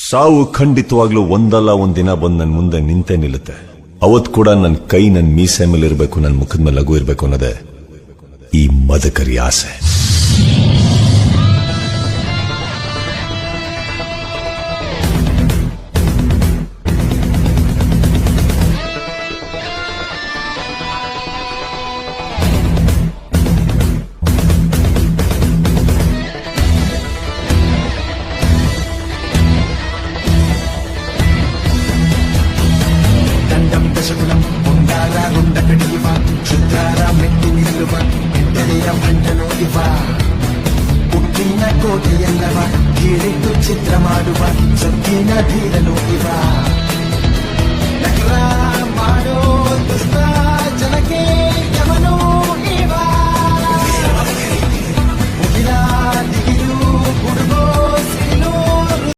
ಸಾವು ಖಂಡಿತವಾಗ್ಲೂ ಒಂದಲ್ಲ ಒಂದಿನ ಬಂದು ನನ್ನ ಮುಂದೆ ನಿಂತೇ ನಿಲ್ಲುತ್ತೆ. ಅವತ್ ಕೂಡ ನನ್ನ ಕೈ ನನ್ನ ಮೀಸೆ ಮೇಲೆ ಇರಬೇಕು, ನನ್ನ ಮುಖದ ಮೇಲೆ ಲಘು ಇರಬೇಕು ಅನ್ನೋದೇ ಈ ಮದಕರಿ ಆಸೆ. దశకులం ఉండాల గుండకడివా క్షుద్రాల మెట్టి నిల్లువ ఎంటನೆಯ ಮಂಡನೋ ಇವ ಉಕ್ಕಿನ ಕೋಟೆಯಲ್ಲವ ಕೀಳಿಟ್ಟು ಚಿತ್ರ ಮಾಡುವ ಸೊಕ್ಕಿನ ಧೀರನು ಇವ ನಗರ ಮಾಡೋ ದುಷ್ಟ ಜನಕ್ಕೆ